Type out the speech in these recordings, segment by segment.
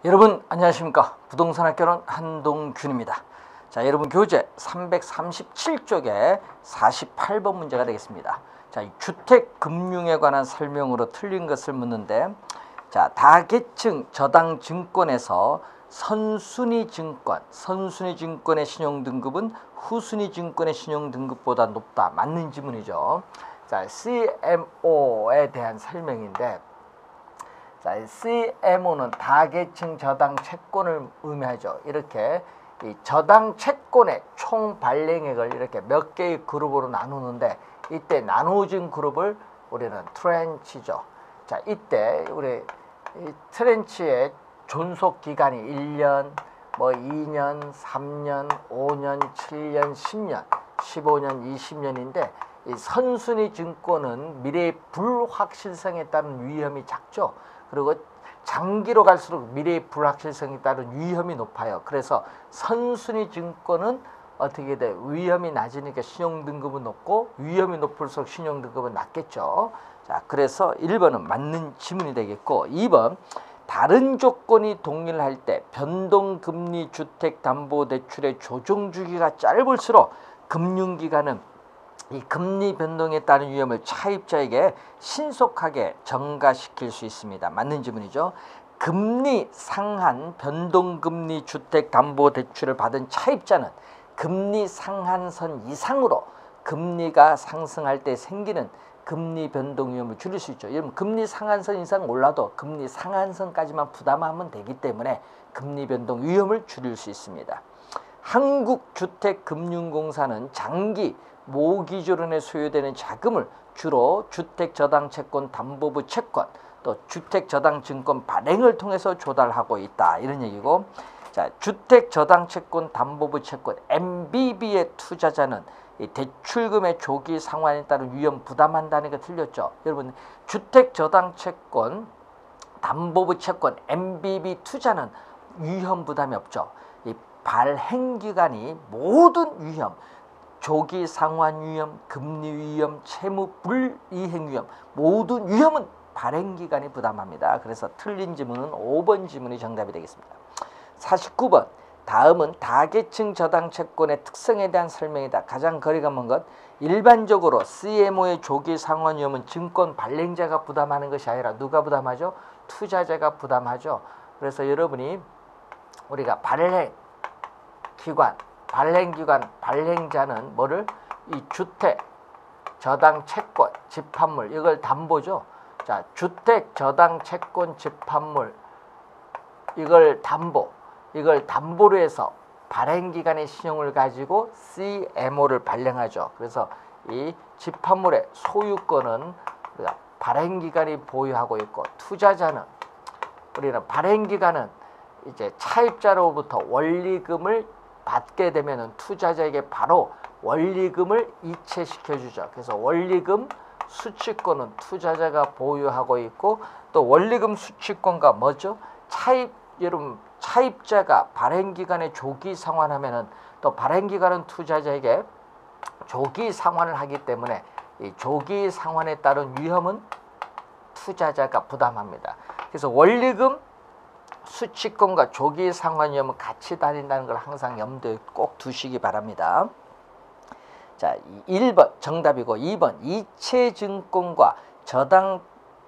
여러분 안녕하십니까. 부동산학개론 한동균입니다. 자, 여러분 교재 337쪽에 48번 문제가 되겠습니다. 자, 이 주택금융에 관한 설명으로 틀린 것을 묻는데, 자, 다계층 저당증권에서 선순위증권의 신용등급은 후순위증권의 신용등급보다 높다. 맞는 지문이죠. 자, CMO에 대한 설명인데, 자, CMO는 다계층 저당 채권을 의미하죠. 이렇게 이 저당 채권의 총 발행액을 이렇게 몇 개의 그룹으로 나누는데, 이때 나누어진 그룹을 우리는 트렌치죠. 자, 이때 우리 이 트렌치의 존속 기간이 1년, 2년, 3년, 5년, 7년, 10년, 15년, 20년인데, 이 선순위 증권은 미래의 불확실성에 따른 위험이 작죠. 그리고 장기로 갈수록 미래의 불확실성에 따른 위험이 높아요. 그래서 선순위 증권은 어떻게 돼? 위험이 낮으니까 신용등급은 높고, 위험이 높을수록 신용등급은 낮겠죠. 자, 그래서 1번은 맞는 지문이 되겠고, 2번 다른 조건이 동일할 때 변동금리 주택담보대출의 조정주기가 짧을수록 금융기관은 이 금리 변동에 따른 위험을 차입자에게 신속하게 전가시킬 수 있습니다. 맞는 지문이죠. 금리 상한 변동금리 주택담보대출을 받은 차입자는 금리 상한선 이상으로 금리가 상승할 때 생기는 금리 변동 위험을 줄일 수 있죠. 여러분, 금리 상한선 이상 올라도 금리 상한선까지만 부담하면 되기 때문에 금리 변동 위험을 줄일 수 있습니다. 한국주택금융공사는 장기 모기조론에 소요되는 자금을 주로 주택저당채권 담보부 채권, 또 주택저당증권 발행을 통해서 조달하고 있다. 이런 얘기고, 자, 주택저당채권 담보부 채권 MBB의 투자자는 이 대출금의 조기 상환에 따른 위험 부담한다는 게 틀렸죠. 여러분, 주택저당채권 담보부 채권 MBB 투자는 위험 부담이 없죠. 이 발행기간이 모든 위험, 조기 상환 위험, 금리 위험, 채무 불이행 위험, 모든 위험은 발행기관이 부담합니다. 그래서 틀린 지문은 5번 지문이 정답이 되겠습니다. 49번, 다음은 다계층 저당채권의 특성에 대한 설명이다. 가장 거리가 먼 것, 일반적으로 CMO의 조기 상환 위험은 증권 발행자가 부담하는 것이 아니라 누가 부담하죠? 투자자가 부담하죠. 그래서 여러분이 우리가 발행자는 뭐를? 이 주택, 저당 채권, 집합물, 이걸 담보죠. 자, 주택, 저당 채권, 집합물, 이걸 담보로 해서 발행기관의 신용을 가지고 CMO를 발행하죠. 그래서 이 집합물의 소유권은 발행기관이 보유하고 있고, 발행기관은 이제 차입자로부터 원리금을 받게 되면은 투자자에게 바로 원리금을 이체시켜 주죠. 그래서 원리금 수취권은 투자자가 보유하고 있고, 또 원리금 수취권과 뭐죠? 차입자가 발행기간에 조기 상환하면은 또 발행기간은 투자자에게 조기 상환을 하기 때문에 이 조기 상환에 따른 위험은 투자자가 부담합니다. 그래서 원리금 수취권과 조기 상환 위험은 같이 다닌다는 걸 항상 염두에 꼭 두시기 바랍니다. 자, 1번 정답이고, 2번 이체증권과 저당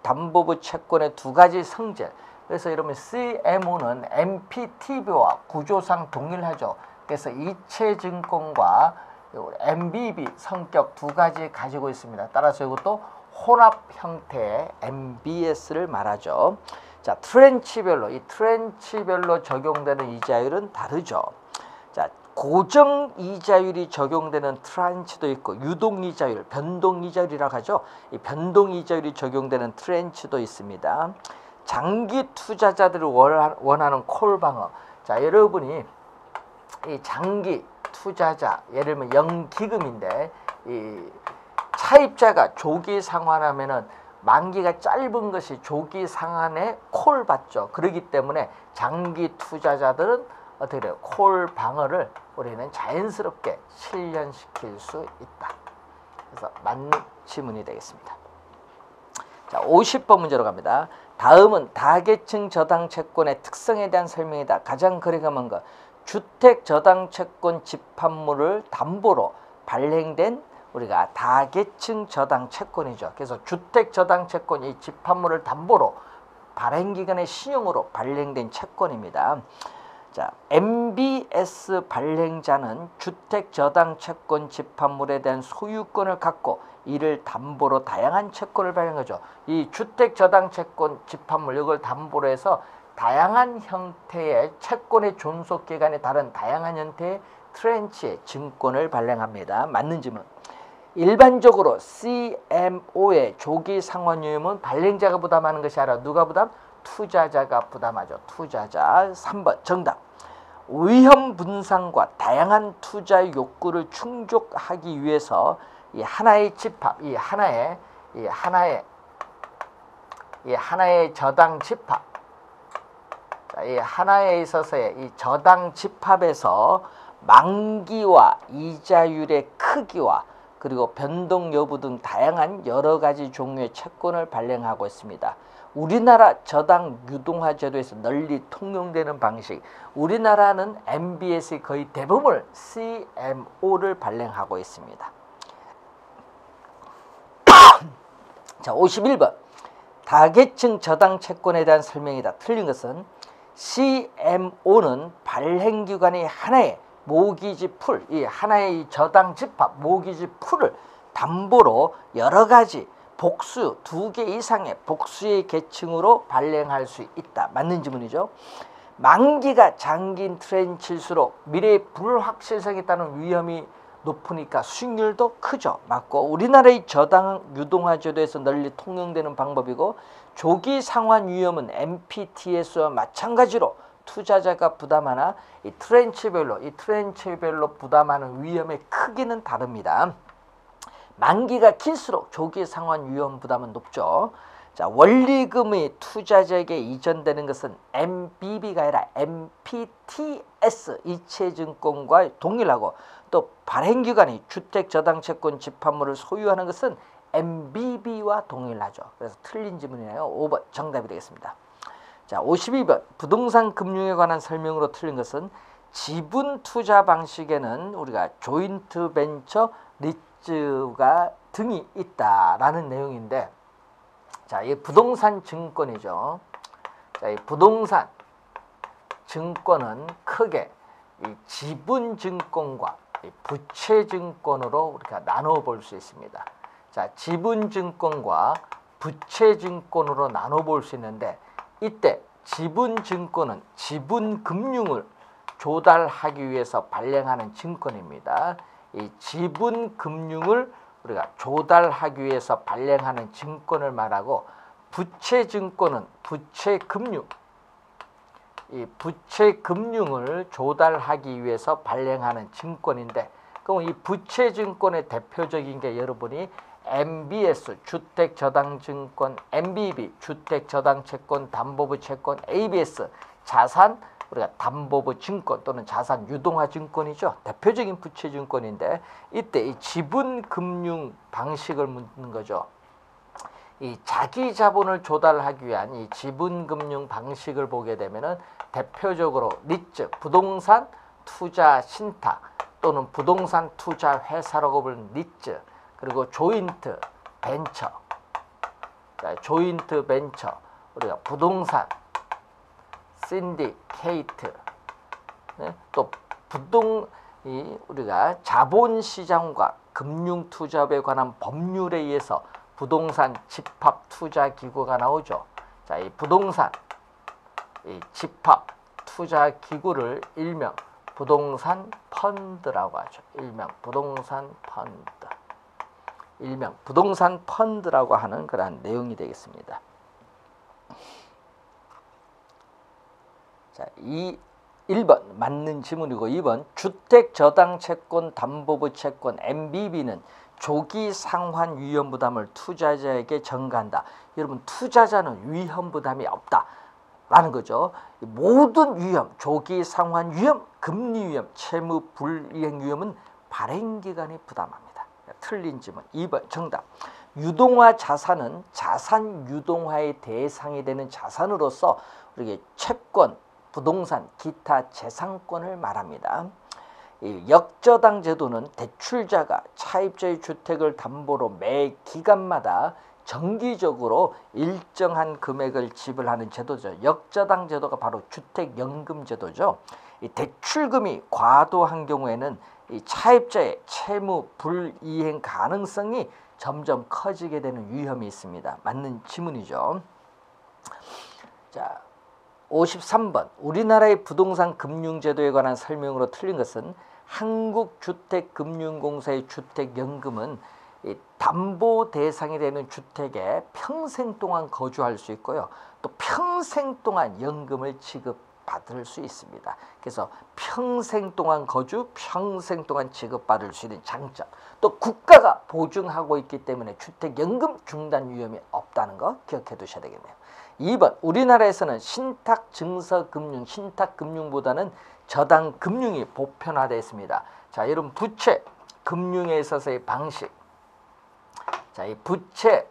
담보부 채권의 두 가지 성질. 그래서 여러분, CMO는 MPTB와 구조상 동일하죠. 그래서 이체증권과 MBB 성격 두 가지 가지고 있습니다. 따라서 이것도 혼합 형태의 MBS를 말하죠. 자, 트렌치별로 적용되는 이자율은 다르죠. 자, 고정 이자율이 적용되는 트렌치도 있고, 유동 이자율, 변동 이자율이라고 하죠. 이 변동 이자율이 적용되는 트렌치도 있습니다. 장기 투자자들을 원하는 콜 방어. 자, 여러분이 이 장기 투자자, 예를 들면 연기금인데, 이 차입자가 조기 상환하면은 만기가 짧은 것이 조기 상환에 콜 받죠. 그렇기 때문에 장기 투자자들은 어떻게 돼요? 콜 방어를 우리는 자연스럽게 실현시킬 수 있다. 그래서 맞는 지문이 되겠습니다. 자, 50번 문제로 갑니다. 다음은 다계층 저당 채권의 특성에 대한 설명이다. 가장 거리가 먼 것. 주택 저당 채권 집합물을 담보로 발행된 우리가 다계층 저당 채권이죠. 그래서 주택 저당 채권 이 집합물을 담보로 발행기관의 신용으로 발행된 채권입니다. 자, MBS 발행자는 주택 저당 채권 집합물에 대한 소유권을 갖고 이를 담보로 다양한 채권을 발행하죠. 이 주택 저당 채권 집합물 이걸 담보로 해서 다양한 형태의 채권의 존속 기간이 다른 다양한 형태의 트렌치의 증권을 발행합니다. 맞는 질문. 일반적으로 CMO의 조기 상환 위험은 발행자가 부담하는 것이 아니라 누가 부담? 투자자가 부담하죠. 투자자. 3번 정답. 위험 분산과 다양한 투자 욕구를 충족하기 위해서 이 하나의 집합, 이 하나의 저당 집합, 이 하나에 있어서의 이 저당 집합에서 만기와 이자율의 크기와 그리고 변동 여부 등 다양한 여러 가지 종류의 채권을 발행하고 있습니다. 우리나라 저당 유동화 제도에서 널리 통용되는 방식. 우리나라는 MBS의 거의 대부분을 CMO를 발행하고 있습니다. 자, 51번. 다계층 저당 채권에 대한 설명이다. 틀린 것은 CMO는 발행기관의 하나의 모기지 풀, 이 하나의 이 저당 집합, 모기지 풀을 담보로 여러 가지 복수, 2개 이상의 복수의 계층으로 발행할 수 있다. 맞는 지문이죠. 만기가 장기인 트렌치일수록 미래의 불확실성에 따른 위험이 높으니까 수익률도 크죠. 맞고 우리나라의 저당 유동화 제도에서 널리 통용되는 방법이고 조기 상환 위험은 MPTS와 마찬가지로 투자자가 부담하나 이 트렌치별로 부담하는 위험의 크기는 다릅니다. 만기가 길수록 조기 상환 위험 부담은 높죠. 자, 원리금이 투자자에게 이전되는 것은 MBB가 아니라 MPTS 이체증권과 동일하고 또 발행기관이 주택저당채권 집합물을 소유하는 것은 MBB와 동일하죠. 그래서 틀린 지문이네요. 5번 정답이 되겠습니다. 자, 52번 부동산 금융에 관한 설명으로 틀린 것은 지분 투자 방식에는 우리가 조인트 벤처 리츠가 등이 있다라는 내용인데, 자, 이 부동산 증권이죠. 자, 이 부동산 증권은 크게 이 지분 증권과 이 부채 증권으로 우리가 나눠 볼 수 있습니다. 자, 지분 증권과 부채 증권으로 나눠 볼 수 있는데, 이때 지분 증권은 지분 금융을 조달하기 위해서 발행하는 증권입니다. 이 지분 금융을 우리가 조달하기 위해서 발행하는 증권을 말하고, 부채 증권은 부채 금융, 이 부채 금융을 조달하기 위해서 발행하는 증권인데, 그럼 이 부채 증권의 대표적인 게 여러분이 MBS 주택저당증권, MBB 주택저당채권 담보부채권, ABS 자산 우리가 담보부 증권 또는 자산 유동화 증권이죠. 대표적인 부채 증권인데, 이때 이 지분 금융 방식을 묻는 거죠. 이 자기 자본을 조달하기 위한 이 지분 금융 방식을 보게 되면은 대표적으로 리츠 부동산 투자 신탁 또는 부동산 투자 회사라고 부르는 리츠, 그리고 조인트 벤처, 조인트 벤처, 우리가 부동산 신디케이트, 또 우리가 자본시장과 금융투자업에 관한 법률에 의해서 부동산 집합투자기구가 나오죠. 자, 이 부동산 이 집합투자기구를 일명 부동산 펀드라고 하죠. 일명 부동산 펀드라고 하는 그러한 내용이 되겠습니다. 자, 1번 맞는 지문이고, 2번 주택저당채권 담보부채권 MBB는 조기 상환 위험 부담을 투자자에게 전가한다. 여러분, 투자자는 위험 부담이 없다라는 거죠. 모든 위험, 조기 상환 위험, 금리 위험, 채무 불이행 위험은 발행기관이 부담합니다. 틀린 지문 2번 정답. 유동화 자산은 자산 유동화의 대상이 되는 자산으로서 우리에게 채권, 부동산, 기타 재산권을 말합니다. 이 역저당 제도는 대출자가 차입자의 주택을 담보로 매 기간마다 정기적으로 일정한 금액을 지불하는 제도죠. 역저당 제도가 바로 주택연금 제도죠. 이 대출금이 과도한 경우에는 이 차입자의 채무 불이행 가능성이 점점 커지게 되는 위험이 있습니다. 맞는 지문이죠. 자, 53번. 우리나라의 부동산 금융제도에 관한 설명으로 틀린 것은 한국주택금융공사의 주택연금은 담보 대상이 되는 주택에 평생 동안 거주할 수 있고요. 또 평생 동안 연금을 지급받을 수 있습니다. 그래서 평생 동안 거주, 평생 동안 지급받을 수 있는 장점. 또 국가가 보증하고 있기 때문에 주택연금 중단 위험이 없다는 거 기억해 두셔야 되겠네요. 2번. 우리나라에서는 신탁증서금융, 신탁금융보다는 저당금융이 보편화되어 있습니다. 자, 여러분 부채 금융에 있어서의 방식. 자, 이 부채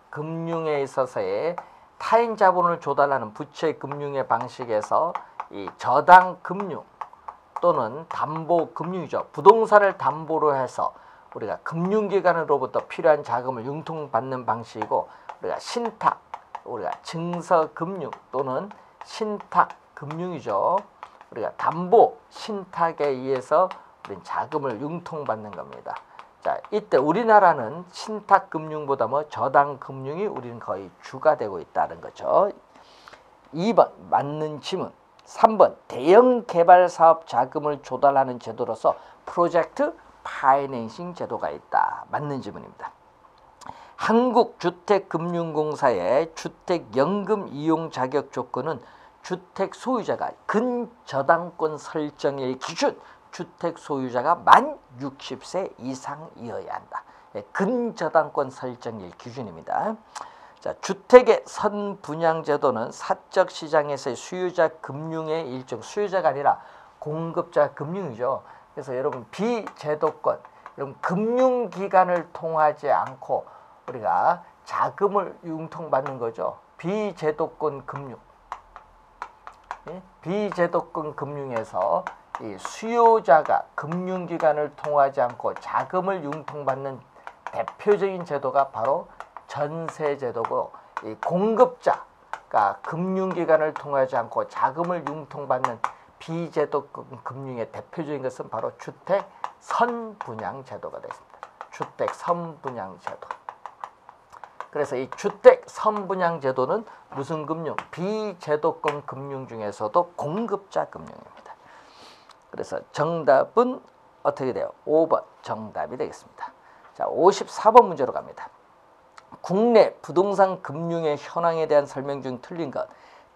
금융에 있어서의 타인 자본을 조달하는 부채 금융의 방식에서 이 저당 금융 또는 담보 금융이죠. 부동산을 담보로 해서 우리가 금융기관으로부터 필요한 자금을 융통받는 방식이고, 우리가 신탁, 우리가 증서금융 또는 신탁금융이죠. 우리가 담보 신탁에 의해서 우리는 자금을 융통받는 겁니다. 자, 이때 우리나라는 신탁금융보다 저당금융이 우리는 거의 주가 되고 있다는 거죠. 2번 맞는 지문. 3번 대형 개발 사업 자금을 조달하는 제도로서 프로젝트 파이낸싱 제도가 있다. 맞는 지문입니다. 한국주택금융공사의 주택연금 이용 자격 조건은 주택 소유자가 근저당권 설정일 기준 주택 소유자가 만 60세 이상이어야 한다. 근저당권 설정일 기준입니다. 자, 주택의 선분양 제도는 사적 시장에서의 수요자 금융의 일종, 수요자가 아니라 공급자 금융이죠. 그래서 여러분 비제도권, 여러분 금융기관을 통하지 않고 우리가 자금을 융통받는 거죠. 비제도권 금융. 비제도권 금융에서 이 수요자가 금융기관을 통하지 않고 자금을 융통받는 대표적인 제도가 바로 전세제도고, 이 공급자가 금융기관을 통하지 않고 자금을 융통받는 비제도권 금융의 대표적인 것은 바로 주택 선분양 제도가 되겠습니다. 주택 선분양 제도. 그래서 이 주택 선분양 제도는 무슨 금융? 비제도권 금융 중에서도 공급자 금융입니다. 그래서 정답은 어떻게 돼요? 5번 정답이 되겠습니다. 자, 54번 문제로 갑니다. 국내 부동산 금융의 현황에 대한 설명 중 틀린 것.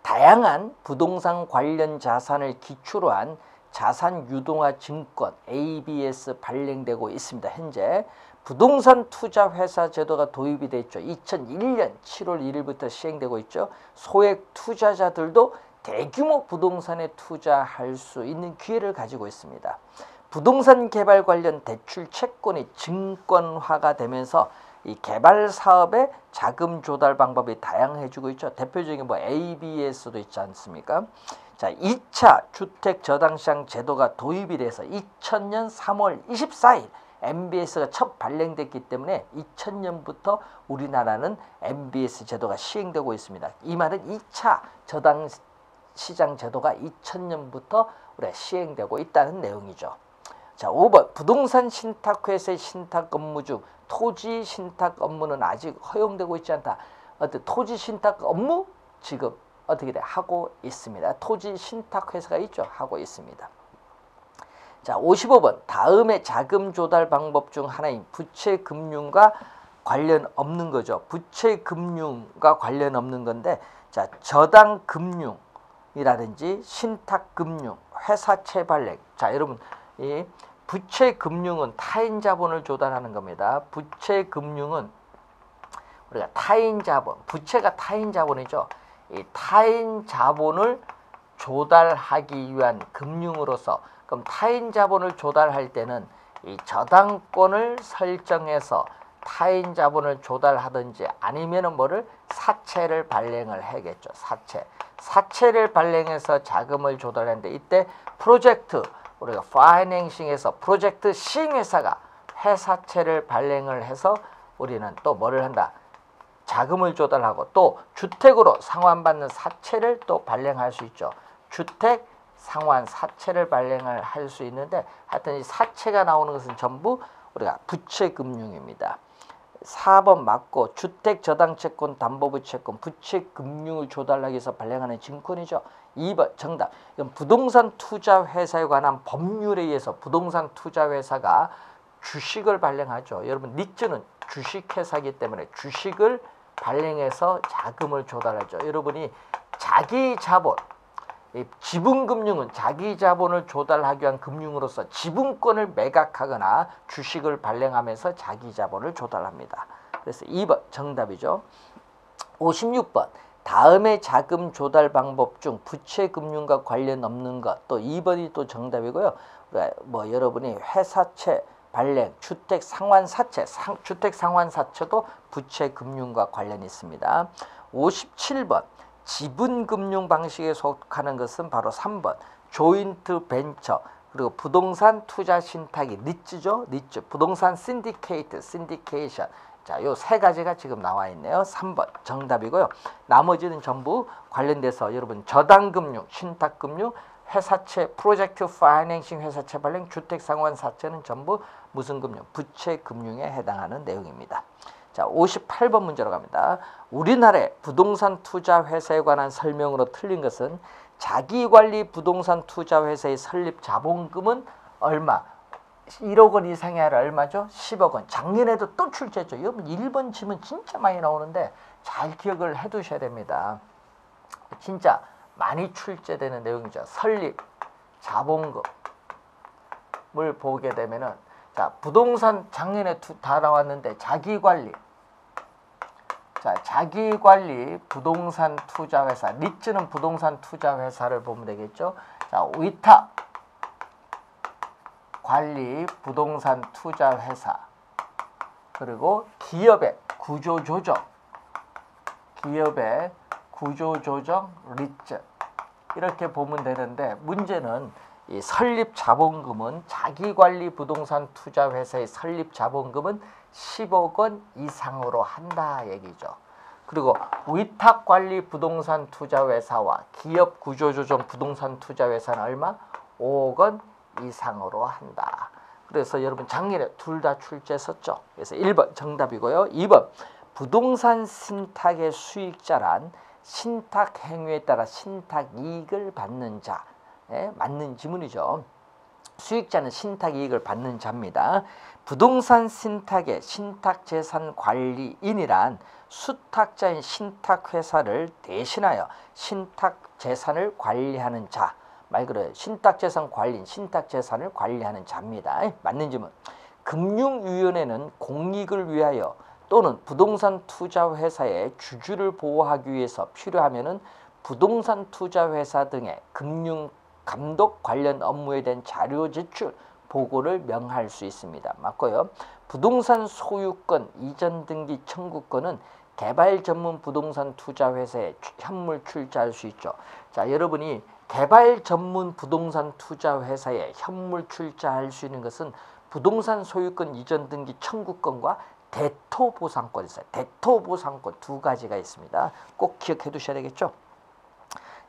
다양한 부동산 관련 자산을 기초로 한 자산 유동화 증권 ABS 발행되고 있습니다. 현재 부동산 투자 회사 제도가 도입이 됐죠. 2001년 7월 1일부터 시행되고 있죠. 소액 투자자들도 대규모 부동산에 투자할 수 있는 기회를 가지고 있습니다. 부동산 개발 관련 대출 채권이 증권화가 되면서 이 개발 사업의 자금 조달 방법이 다양해지고 있죠. 대표적인 ABS도 있지 않습니까? 자, 2차 주택 저당시장 제도가 도입이 돼서 2000년 3월 24일 MBS가 첫 발행됐기 때문에 2000년부터 우리나라는 MBS 제도가 시행되고 있습니다. 이 말은 2차 저당시장 제도가 2000년부터 우리가 시행되고 있다는 내용이죠. 자, 5번 부동산 신탁회사의 신탁 업무 중 토지 신탁 업무는 아직 허용되고 있지 않다. 토지 신탁 업무 지금 어떻게 돼? 하고 있습니다. 토지 신탁 회사가 있죠. 하고 있습니다. 자, 55번 다음의 자금 조달 방법 중 하나인 부채 금융과 관련 없는 거죠. 부채 금융과 관련 없는 건데, 자, 저당 금융이라든지 신탁 금융, 회사채 발행. 자, 여러분 이 부채 금융은 타인 자본을 조달하는 겁니다. 부채 금융은 우리가 타인 자본, 부채가 타인 자본이죠. 이 타인 자본을 조달하기 위한 금융으로서, 그럼 타인 자본을 조달할 때는 이 저당권을 설정해서 타인 자본을 조달하든지 아니면은 뭐를 사채를 발행을 해야겠죠. 사채를 발행해서 자금을 조달하는데 이때 프로젝트 우리가 파이낸싱에서 프로젝트 시행회사가 회사채를 발행을 해서 우리는 또 뭐를 한다? 자금을 조달하고 또 주택으로 상환받는 사채를 또 발행할 수 있죠. 주택 상환 사채를 발행을 할 수 있는데 하여튼 이 사채가 나오는 것은 전부 우리가 부채금융입니다. 4번 맞고 주택저당채권, 담보부채권, 부채금융을 조달하기 위해서 발행하는 증권이죠. 2번 정답. 이건 부동산 투자회사에 관한 법률에 의해서 부동산 투자회사가 주식을 발행하죠. 여러분 리츠는 주식회사이기 때문에 주식을 발행해서 자금을 조달하죠. 여러분이 자기 자본, 지분금융은 자기 자본을 조달하기 위한 금융으로서 지분권을 매각하거나 주식을 발행하면서 자기 자본을 조달합니다. 그래서 2번 정답이죠. 56번 다음의 자금 조달 방법 중 부채금융과 관련 없는 것. 또 2번이 또 정답이고요. 뭐 여러분이 회사채 발행, 주택 상환사채, 주택 상환사채도 부채금융과 관련이 있습니다. 57번 지분금융 방식에 속하는 것은 바로 3번 조인트 벤처 그리고 부동산 투자 신탁이 리츠죠. 리츠 부동산 신디케이션 자, 요 세 가지가 지금 나와 있네요. 3번 정답이고요. 나머지는 전부 관련돼서 여러분 저당금융, 신탁금융, 회사채, 프로젝트 파이낸싱 회사채 발행, 주택 상환 사채는 전부 무슨 금융? 부채금융에 해당하는 내용입니다. 자, 58번 문제로 갑니다. 우리나라의 부동산 투자 회사에 관한 설명으로 틀린 것은 자기관리 부동산 투자 회사의 설립 자본금은 얼마? 1억 원 이상이 아니라 얼마죠? 10억 원. 작년에도 또 출제했죠. 여러분 1번 치면 진짜 많이 나오는데 잘 기억을 해 두셔야 됩니다. 진짜 많이 출제되는 내용이죠. 설립 자본금을 보게 되면은 자, 부동산 작년에 다 나왔는데 자기관리. 자, 자기관리 부동산 투자회사. 리츠는 부동산 투자회사를 보면 되겠죠. 자, 위탁 관리 부동산 투자회사. 그리고 기업의 구조조정. 기업의 구조조정 리츠. 이렇게 보면 되는데 문제는 이 설립 자본금은 자기관리 부동산 투자회사의 설립 자본금은 10억 원 이상으로 한다 얘기죠. 그리고 위탁관리 부동산 투자회사와 기업 구조조정 부동산 투자회사는 얼마? 5억 원 이상으로 한다. 그래서 여러분 작년에 둘 다 출제했었죠. 그래서 1번 정답이고요. 2번 부동산 신탁의 수익자란 신탁 행위에 따라 신탁 이익을 받는 자. 맞는 지문이죠. 수익자는 신탁 이익을 받는 자입니다. 부동산 신탁의 신탁재산 관리인이란 수탁자인 신탁회사를 대신하여 신탁재산을 관리하는 자. 말 그대로 신탁재산 관리인, 신탁재산을 관리하는 자입니다. 맞는 지문. 금융위원회는 공익을 위하여 또는 부동산 투자회사의 주주를 보호하기 위해서 필요하면은 부동산 투자회사 등의 금융 감독 관련 업무에 대한 자료 제출 보고를 명할 수 있습니다. 맞고요. 부동산 소유권 이전 등기 청구권은 개발 전문 부동산 투자회사에 현물 출자할 수 있죠. 자, 여러분이 개발 전문 부동산 투자회사에 현물 출자할 수 있는 것은 부동산 소유권 이전 등기 청구권과 대토보상권 있어요. 대토보상권 두 가지가 있습니다. 꼭 기억해 두셔야 되겠죠.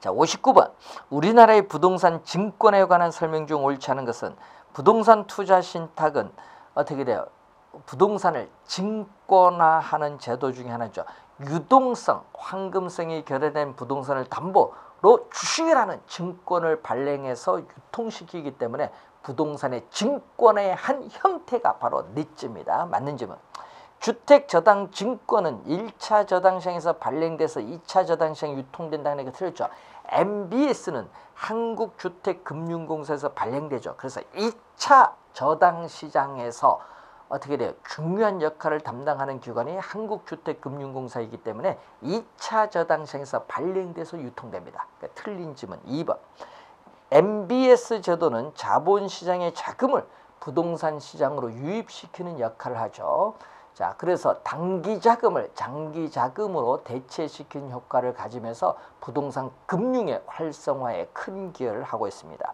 자, 59번. 우리나라의 부동산 증권에 관한 설명 중 옳지 않은 것은 부동산 투자 신탁은 어떻게 돼요? 부동산을 증권화하는 제도 중에 하나죠. 유동성, 황금성이 결여된 부동산을 담보로 주식이라는 증권을 발행해서 유통시키기 때문에 부동산의 증권의 한 형태가 바로 리츠입니다. 맞는 질문. 주택저당증권은 1차 저당시장에서 발행돼서 2차 저당시장 유통된다는 게 틀렸죠. MBS는 한국주택금융공사에서 발행되죠. 그래서 2차 저당시장에서 어떻게 돼요? 중요한 역할을 담당하는 기관이 한국주택금융공사이기 때문에 2차 저당시장에서 발행돼서 유통됩니다. 그러니까 틀린 질문 2번. MBS 제도는 자본시장의 자금을 부동산 시장으로 유입시키는 역할을 하죠. 자, 그래서 단기 자금을 장기 자금으로 대체시키는 효과를 가지면서 부동산 금융의 활성화에 큰 기여를 하고 있습니다.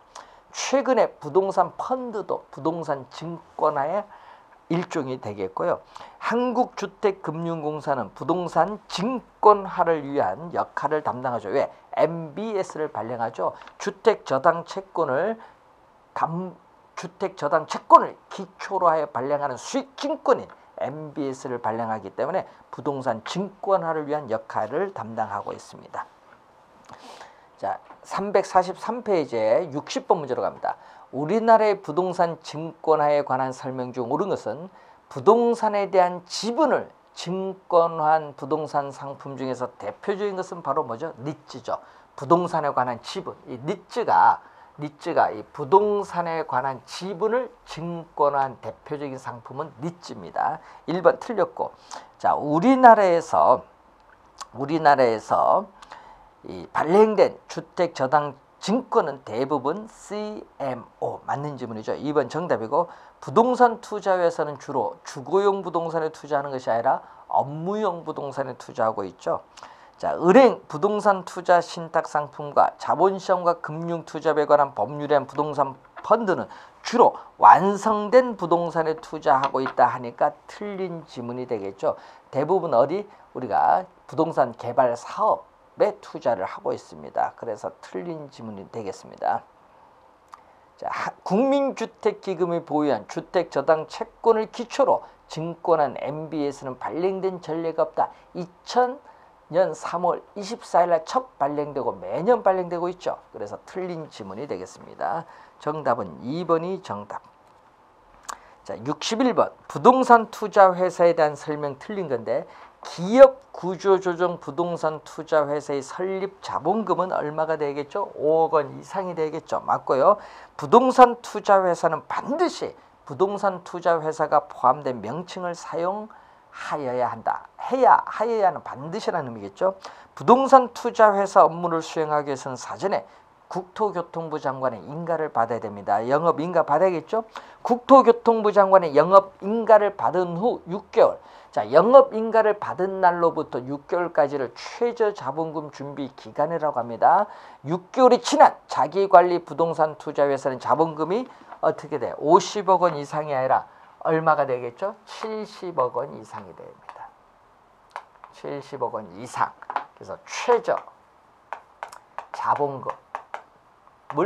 최근에 부동산 펀드도 부동산 증권화의 일종이 되겠고요. 한국주택금융공사는 부동산 증권화를 위한 역할을 담당하죠. 왜? MBS를 발행하죠. 주택저당채권을 기초로 하여 발행하는 수익증권인 MBS를 발행하기 때문에 부동산 증권화를 위한 역할을 담당하고 있습니다. 자, 343페이지에 60번 문제로 갑니다. 우리나라의 부동산 증권화에 관한 설명 중 옳은 것은 부동산에 대한 지분을 증권화한 부동산 상품 중에서 대표적인 것은 바로 뭐죠? 니츠죠. 부동산에 관한 지분. 이 니츠가 이 부동산에 관한 지분을 증권화한 대표적인 상품은 니츠입니다. 1번 틀렸고, 자, 우리나라에서 이 발행된 주택저당 증권은 대부분 CMO 맞는 지문이죠. 2번 정답이고, 부동산 투자회사는 주로 주거용 부동산에 투자하는 것이 아니라 업무용 부동산에 투자하고 있죠. 자, 은행 부동산 투자 신탁 상품과 자본시장과 금융투자에 관한 법률에 의한 부동산 펀드는 주로 완성된 부동산에 투자하고 있다 하니까 틀린 지문이 되겠죠. 대부분 어디? 우리가 부동산 개발 사업에 투자를 하고 있습니다. 그래서 틀린 지문이 되겠습니다. 자, 국민주택기금이 보유한 주택저당 채권을 기초로 증권한 MBS는 발행된 전례가 없다. 2000년 3월 24일 날 첫 발행되고 매년 발행되고 있죠. 그래서 틀린 지문이 되겠습니다. 정답은 2번이 정답. 자, 61번 부동산 투자 회사에 대한 설명 틀린 건데, 기업 구조조정 부동산 투자 회사의 설립 자본금은 얼마가 되겠죠? 5억 원 이상이 되겠죠. 맞고요. 부동산 투자 회사는 반드시 부동산 투자 회사가 포함된 명칭을 사용하여야 한다. 하여야는 반드시라는 의미겠죠. 부동산 투자 회사 업무를 수행하기 위해서는 사전에 국토교통부 장관의 인가를 받아야 됩니다. 영업 인가 받아야겠죠. 국토교통부 장관의 영업 인가를 받은 후 6개월. 자, 영업 인가를 받은 날로부터 6개월까지를 최저 자본금 준비 기간이라고 합니다. 6개월이 지난 자기관리 부동산 투자 회사는 자본금이 어떻게 돼? 50억 원 이상이 아니라 얼마가 되겠죠? 70억 원 이상이 됩니다. 70억 원 이상. 그래서 최저 자본금을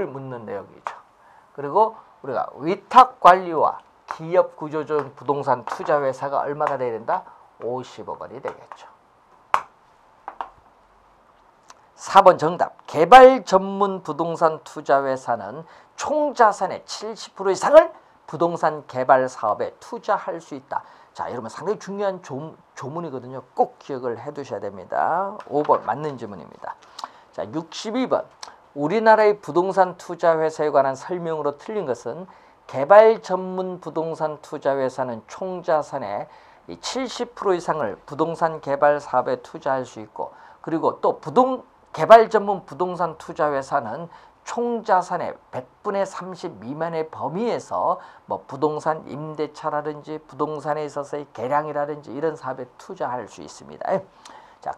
묻는 내용이죠. 그리고 우리가 위탁관리와 기업구조조정 부동산 투자회사가 얼마가 돼야 된다? 50억 원이 되겠죠. 4번 정답. 개발 전문 부동산 투자회사는 총 자산의 70% 이상을 부동산 개발 사업에 투자할 수 있다. 자, 여러분 상당히 중요한 조문이거든요. 꼭 기억을 해 두셔야 됩니다. 5번 맞는 질문입니다. 자, 62번. 우리나라의 부동산 투자회사에 관한 설명으로 틀린 것은 개발 전문 부동산 투자회사는 총 자산의 70% 이상을 부동산 개발 사업에 투자할 수 있고, 그리고 또 개발 전문 부동산 투자회사는 총 자산의 100분의 30 미만의 범위에서 뭐 부동산 임대차라든지 부동산에 있어서의 개량이라든지 이런 사업에 투자할 수 있습니다. 자,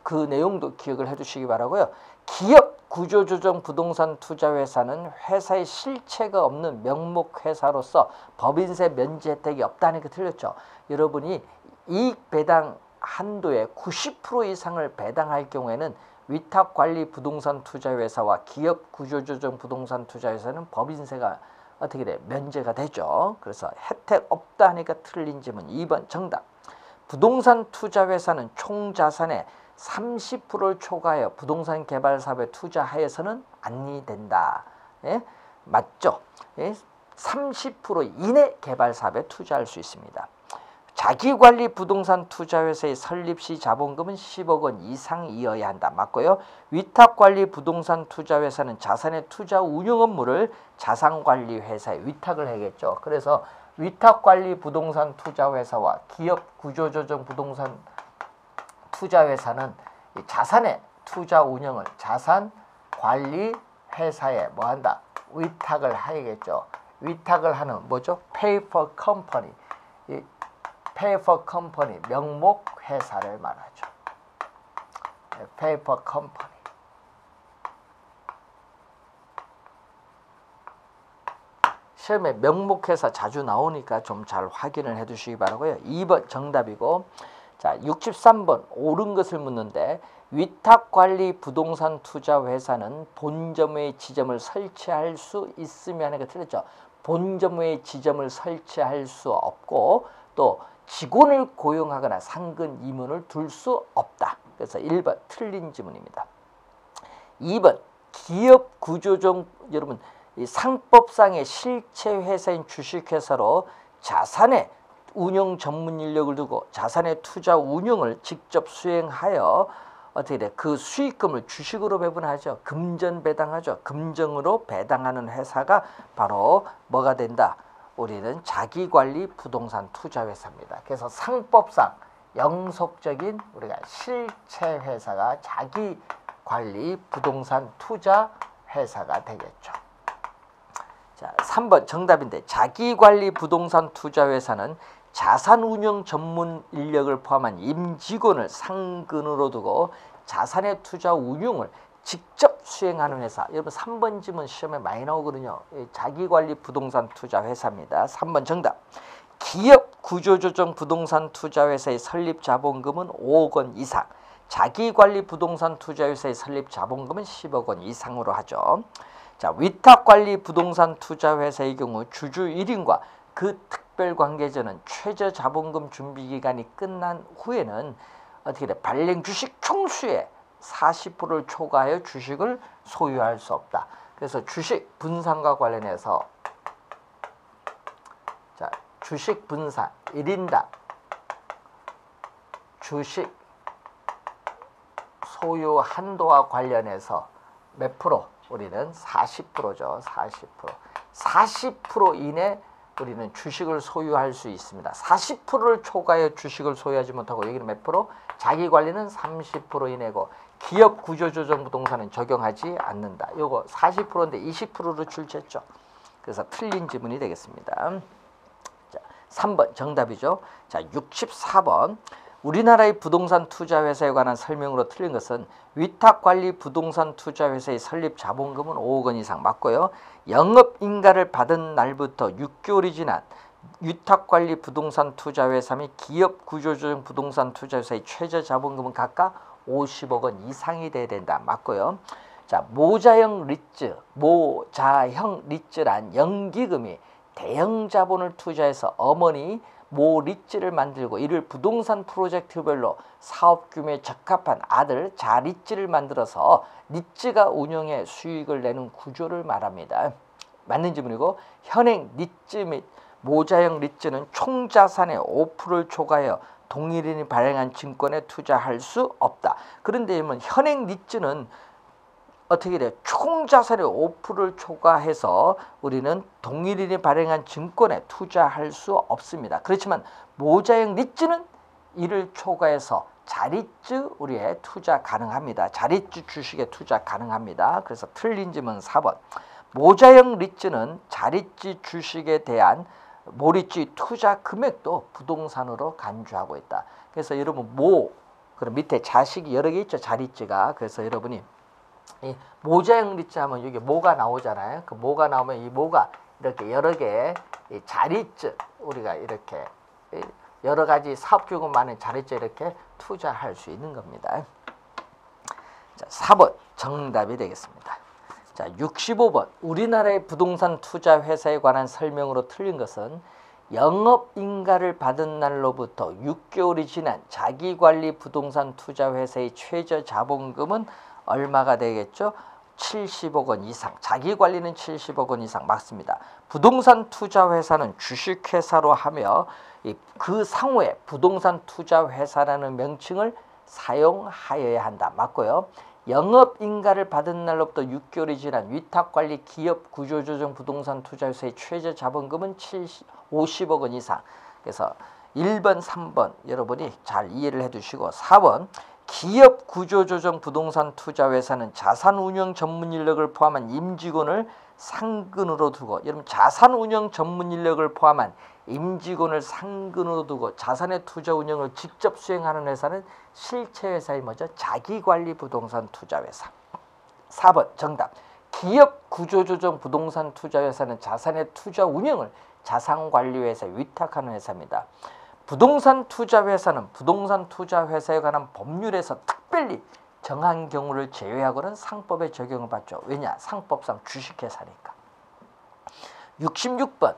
그 내용도 기억을 해두시기 바라고요. 기업 구조조정 부동산 투자회사는 회사의 실체가 없는 명목 회사로서 법인세 면제 혜택이 없다는 게 틀렸죠. 여러분이 이익 배당 한도의 90% 이상을 배당할 경우에는 위탁관리 부동산 투자회사와 기업 구조조정 부동산 투자회사는 법인세가 어떻게 돼? 면제가 되죠. 그래서 혜택 없다 하니까 틀린 질문 2번 정답. 부동산 투자회사는 총 자산의 30%를 초과하여 부동산 개발 사업에 투자하여서는 안 된다. 예? 맞죠? 예? 30% 이내 개발 사업에 투자할 수 있습니다. 자기관리 부동산 투자회사의 설립 시 자본금은 10억 원 이상이어야 한다. 맞고요. 위탁관리 부동산 투자회사는 자산의 투자 운용 업무를 자산관리회사에 위탁을 하겠죠. 그래서 위탁관리 부동산 투자회사와 기업 구조조정 부동산 투자회사는 자산의 투자 운영을 자산관리회사에 뭐한다? 위탁을 하겠죠. 위탁을 하는 뭐죠? 페이퍼 컴퍼니. 페이퍼 컴퍼니, 명목 회사를 말하죠. 페이퍼 컴퍼니. 시험에 명목 회사 자주 나오니까 좀 잘 확인을 해 두시기 바라고요. 2번 정답이고, 자, 63번 옳은 것을 묻는데 위탁관리 부동산 투자 회사는 본점 외에 지점을 설치할 수 있으며 하는 게 틀렸죠. 본점 외에 지점을 설치할 수 없고 또 직원을 고용하거나 상근 임원을 둘 수 없다. 그래서 1번 틀린 지문입니다. 2번 기업 구조적, 여러분 이 상법상의 실체 회사인 주식회사로 자산의 운용 전문 인력을 두고 자산의 투자 운용을 직접 수행하여 어떻게 돼? 그 수익금을 주식으로 배분하죠. 금전 배당하죠. 금정으로 배당하는 회사가 바로 뭐가 된다? 우리는 자기관리 부동산 투자 회사입니다. 그래서 상법상 영속적인 우리가 실체 회사가 자기관리 부동산 투자 회사가 되겠죠. 자, 3번 정답인데 자기관리 부동산 투자 회사는 자산운용 전문 인력을 포함한 임직원을 상근으로 두고 자산의 투자 운용을 직접 수행하는 회사. 여러분 3번 지문 시험에 많이 나오거든요. 자기관리 부동산 투자 회사입니다. 3번 정답. 기업 구조조정 부동산 투자 회사의 설립 자본금은 5억 원 이상. 자기관리 부동산 투자 회사의 설립 자본금은 10억 원 이상으로 하죠. 자, 위탁관리 부동산 투자 회사의 경우 주주 1인과 그 특별관계자는 최저 자본금 준비 기간이 끝난 후에는 어떻게 돼? 발행 주식 총수의 40%를 초과하여 주식을 소유할 수 없다. 그래서 주식 분산과 관련해서 자, 주식 분산 1인당 주식 소유 한도와 관련해서 몇 프로? 우리는 40%죠. 40% 이내 우리는 주식을 소유할 수 있습니다. 40%를 초과해 주식을 소유하지 못하고 여기는 몇 프로? 자기관리는 30% 이내고 기업 구조조정 부동산은 적용하지 않는다. 요거 40%인데 20%로 출제했죠. 그래서 틀린 지문이 되겠습니다. 자, 3번 정답이죠. 자, 64번. 우리나라의 부동산 투자 회사에 관한 설명으로 틀린 것은 위탁관리 부동산 투자 회사의 설립 자본금은 5억 원 이상 맞고요. 영업인가를 받은 날부터 6개월이 지난 위탁관리 부동산 투자 회사 및 기업 구조조정 부동산 투자 회사의 최저 자본금은 각각 50억 원 이상이 돼야 된다. 맞고요. 자, 모자형 리츠란 연기금이 대형 자본을 투자해서 어머니 모 리츠를 만들고 이를 부동산 프로젝트별로 사업 규모에 적합한 아들 자리츠를 만들어서 리츠가 운영해 수익을 내는 구조를 말합니다. 맞는 질문이고, 현행 리츠 및 모자형 리츠는 총 자산의 5%를 초과하여 동일인이 발행한 증권에 투자할 수 없다. 그런데 현행 리츠는 어떻게 돼요? 총 자산의 5%를 초과해서 우리는 동일인이 발행한 증권에 투자할 수 없습니다. 그렇지만 모자형 리츠는 이를 초과해서 자리츠 우리의 투자 가능합니다. 자리츠 주식에 투자 가능합니다. 그래서 틀린 질문 4번. 모자형 리츠는 자리츠 주식에 대한 모리츠 투자 금액도 부동산으로 간주하고 있다. 그래서 여러분 그럼 밑에 자식이 여러 개 있죠. 자리츠가. 그래서 여러분이 이 모자형 리츠 하면 여기 모가 나오잖아요. 그 모가 나오면 이 모가 이렇게 여러 개의 자리츠 우리가 이렇게 여러 가지 사업 규모 많은 자리츠 이렇게 투자할 수 있는 겁니다. 자, 4번 정답이 되겠습니다. 자, 65번 우리나라의 부동산 투자 회사에 관한 설명으로 틀린 것은 영업인가를 받은 날로부터 6개월이 지난 자기관리 부동산 투자 회사의 최저 자본금은 얼마가 되겠죠? 70억 원 이상. 자기관리는 70억 원 이상 맞습니다. 부동산 투자 회사는 주식회사로 하며 그 상호에 부동산 투자 회사라는 명칭을 사용하여야 한다. 맞고요. 영업인가를 받은 날로부터 6개월이 지난 위탁관리 기업 구조조정 부동산 투자 회사의 최저 자본금은 50억 원 이상. 그래서 1번, 3번 여러분이 잘 이해를 해두시고 4번 기업 구조조정 부동산 투자 회사는 자산 운영 전문 인력을 포함한 임직원을 상근으로 두고, 여러분 자산 운영 전문 인력을 포함한 임직원을 상근으로 두고 자산의 투자 운영을 직접 수행하는 회사는 실체 회사의 뭐죠? 자기관리 부동산 투자 회사. 4번 정답. 기업 구조조정 부동산 투자 회사는 자산의 투자 운영을 자산관리회사에 위탁하는 회사입니다. 부동산 투자 회사는 부동산 투자 회사에 관한 법률에서 특별히 정한 경우를 제외하고는 상법의 적용을 받죠. 왜냐? 상법상 주식회사니까. 66번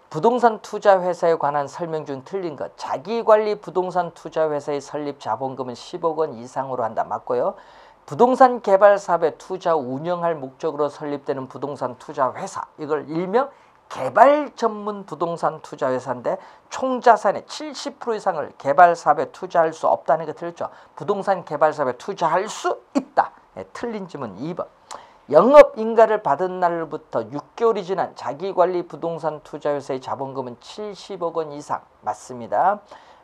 부동산 투자 회사에 관한 설명 중 틀린 것. 자기관리 부동산 투자 회사의 설립 자본금은 10억 원 이상으로 한다. 맞고요. 부동산 개발 사업에 투자 운영할 목적으로 설립되는 부동산 투자 회사, 이걸 일명 개발 전문 부동산 투자 회사인데 총 자산의 70% 이상을 개발 사업에 투자할 수 없다는 게 틀렸죠. 부동산 개발 사업에 투자할 수 있다. 네, 틀린 질문 2번. 영업 인가를 받은 날부터 6개월이 지난 자기관리 부동산 투자 회사의 자본금은 70억 원 이상. 맞습니다.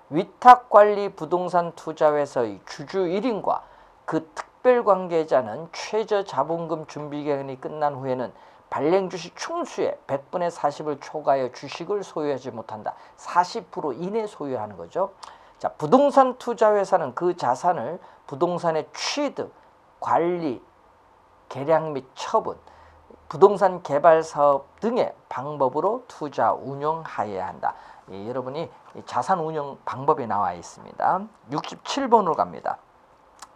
위탁관리 부동산 투자 회사의 주주 1인과 그 특별 관계자는 최저 자본금 준비 기간이 끝난 후에는 발행 주식 충수의 100분의 40을 초과하여 주식을 소유하지 못한다. 40% 이내 소유하는 거죠. 자, 부동산 투자 회사는 그 자산을 부동산의 취득, 관리, 개량 및 처분, 부동산 개발 사업 등의 방법으로 투자 운용하여야 한다. 여러분이 자산 운용 방법이 나와 있습니다. 67번으로 갑니다.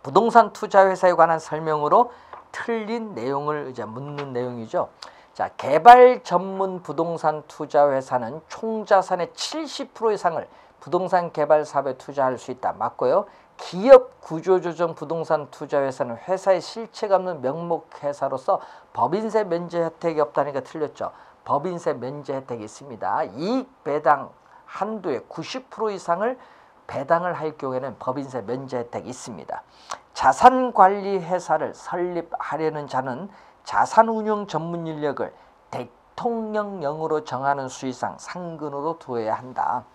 부동산 투자 회사에 관한 설명으로 틀린 내용을 이제 묻는 내용이죠. 자, 개발 전문 부동산 투자 회사는 총 자산의 70% 이상을 부동산 개발 사업에 투자할 수 있다. 맞고요. 기업 구조조정 부동산 투자 회사는 회사의 실체가 없는 명목 회사로서 법인세 면제 혜택이 없다니까 틀렸죠. 법인세 면제 혜택이 있습니다. 이익 배당 한도의 90% 이상을 배당을 할 경우에는 법인세 면제 혜택이 있습니다. 자산관리 회사를 설립하려는 자는 자산운용 전문 인력을 대통령령으로 정하는 수의상 상근으로 두어야 한다.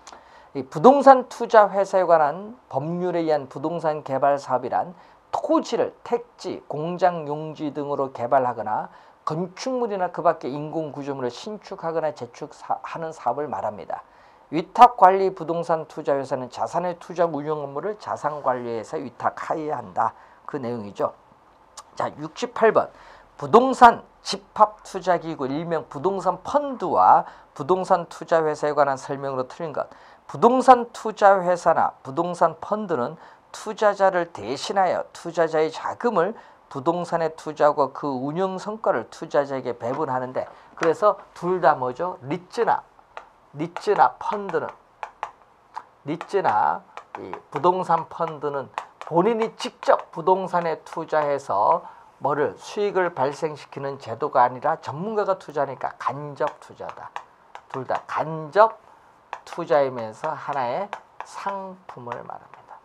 이 부동산 투자 회사에 관한 법률에 의한 부동산 개발 사업이란 토지를 택지, 공장 용지 등으로 개발하거나 건축물이나 그 밖의 인공 구조물을 신축하거나 재축하는 사업을 말합니다. 위탁관리 부동산 투자 회사는 자산의 투자 운용 업무를 자산관리회사에 위탁하여야 한다. 그 내용이죠. 자, 68번. 부동산 집합투자기구 일명 부동산 펀드와 부동산 투자 회사에 관한 설명으로 틀린 것. 부동산 투자 회사나 부동산 펀드는 투자자를 대신하여 투자자의 자금을 부동산에 투자하고 그 운영 성과를 투자자에게 배분하는데, 그래서 둘 다 뭐죠? 리츠나 펀드는, 리츠나 이 부동산 펀드는 본인이 직접 부동산에 투자해서 뭐를 수익을 발생시키는 제도가 아니라 전문가가 투자하니까 간접 투자다. 둘 다 간접 투자이면서 하나의 상품을 말합니다.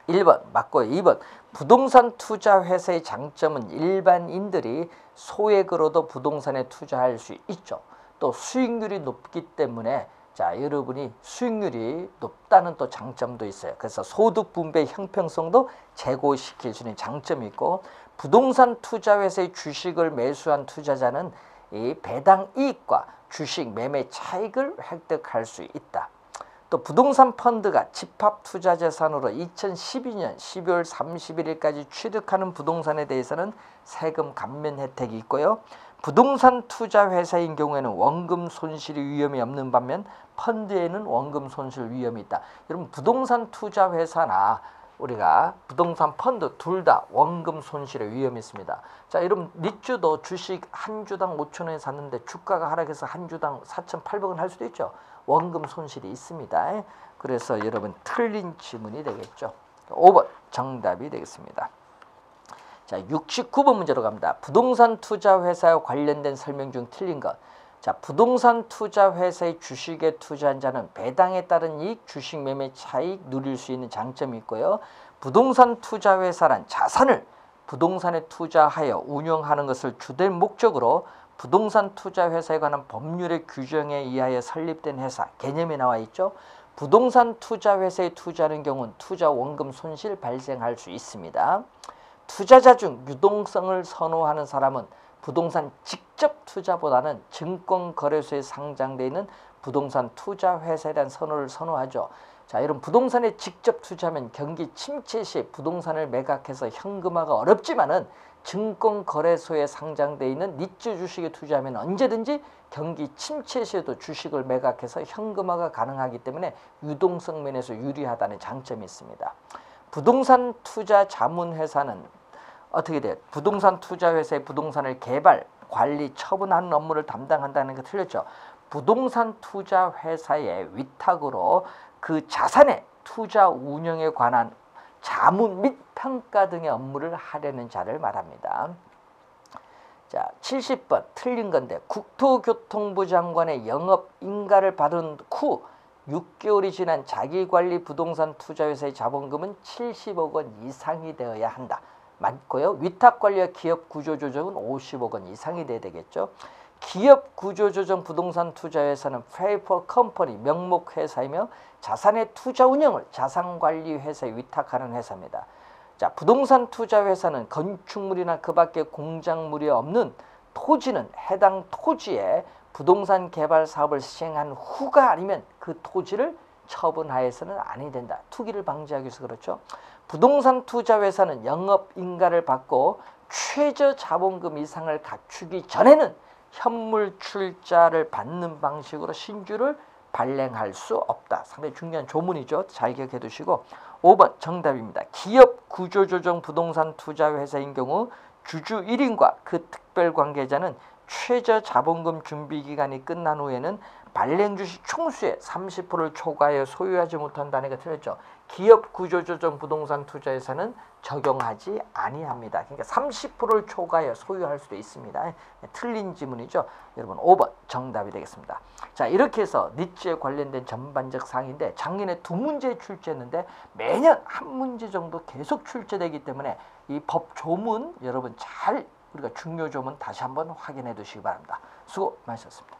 1번 맞고요. 2번 부동산 투자 회사의 장점은 일반인들이 소액으로도 부동산에 투자할 수 있죠. 또 수익률이 높기 때문에, 자, 여러분이 수익률이 높다는 또 장점도 있어요. 그래서 소득 분배 형평성도 제고시킬 수 있는 장점이 있고, 부동산 투자 회사의 주식을 매수한 투자자는 이 배당 이익과 주식 매매 차익을 획득할 수 있다. 또 부동산 펀드가 집합 투자 자산으로 2012년 12월 31일까지 취득하는 부동산에 대해서는 세금 감면 혜택이 있고요. 부동산 투자 회사인 경우에는 원금 손실 위험이 없는 반면 펀드에는 원금 손실 위험이 있다. 여러분, 부동산 투자 회사나 우리가 부동산 펀드 둘 다 원금 손실의 위험이 있습니다. 자, 여러분 리츠도 주식 한 주당 5,000원에 샀는데 주가가 하락해서 한 주당 4,800원 할 수도 있죠. 원금 손실이 있습니다. 그래서 여러분 틀린 지문이 되겠죠. 5번 정답이 되겠습니다. 자, 69번 문제로 갑니다. 부동산 투자 회사와 관련된 설명 중 틀린 것. 자, 부동산 투자 회사의 주식에 투자한 자는 배당에 따른 이익, 주식 매매 차익 누릴 수 있는 장점이 있고요. 부동산 투자 회사란 자산을 부동산에 투자하여 운영하는 것을 주된 목적으로 부동산 투자 회사에 관한 법률의 규정에 의하여 설립된 회사 개념이 나와 있죠. 부동산 투자 회사에 투자하는 경우는 투자 원금 손실 발생할 수 있습니다. 투자자 중 유동성을 선호하는 사람은 부동산 직접 투자보다는 증권거래소에 상장되어 있는 부동산 투자 회사에 대한 선호를 선호하죠. 자, 이런 부동산에 직접 투자하면 경기 침체 시 부동산을 매각해서 현금화가 어렵지만은 증권거래소에 상장되어 있는 니츠 주식에 투자하면 언제든지 경기 침체 시에도 주식을 매각해서 현금화가 가능하기 때문에 유동성 면에서 유리하다는 장점이 있습니다. 부동산 투자 자문회사는 어떻게 돼요? 부동산 투자 회사의 부동산을 개발, 관리, 처분하는 업무를 담당한다는 게 틀렸죠. 부동산 투자 회사의 위탁으로 그 자산의 투자 운영에 관한 자문 및 평가 등의 업무를 하려는 자를 말합니다. 자, 70번 틀린 건데 국토교통부 장관의 영업 인가를 받은 후 6개월이 지난 자기관리 부동산 투자회사의 자본금은 70억 원 이상이 되어야 한다. 맞고요. 위탁관리와 기업구조조정은 50억 원 이상이 돼야 되겠죠. 기업구조조정 부동산 투자회사는 페이퍼 컴퍼니 명목회사이며 자산의 투자 운영을 자산관리회사에 위탁하는 회사입니다. 자, 부동산 투자회사는 건축물이나 그 밖에 공작물이 없는 토지는 해당 토지에 부동산 개발 사업을 시행한 후가 아니면 그 토지를 처분하여서는 아니 된다. 투기를 방지하기 위해서 그렇죠. 부동산 투자회사는 영업인가를 받고 최저 자본금 이상을 갖추기 전에는 현물 출자를 받는 방식으로 신주를 발행할 수 없다. 상당히 중요한 조문이죠. 잘 기억해 두시고 5번 정답입니다. 기업 구조조정 부동산 투자회사인 경우 주주 1인과 그 특별관계자는 최저 자본금 준비기간이 끝난 후에는 발행 주식 총수의 30%를 초과하여 소유하지 못한다는 게 틀렸죠. 기업 구조조정 부동산 투자회사는 적용하지 아니합니다. 그러니까 30%를 초과하여 소유할 수도 있습니다. 틀린 지문이죠. 여러분 5번 정답이 되겠습니다. 자, 이렇게 해서 니츠에 관련된 전반적 사항인데 작년에 2문제 출제했는데 매년 1문제 정도 계속 출제되기 때문에 이 법 조문 여러분 잘 우리가 중요 조문 다시 한번 확인해 두시기 바랍니다. 수고 많으셨습니다.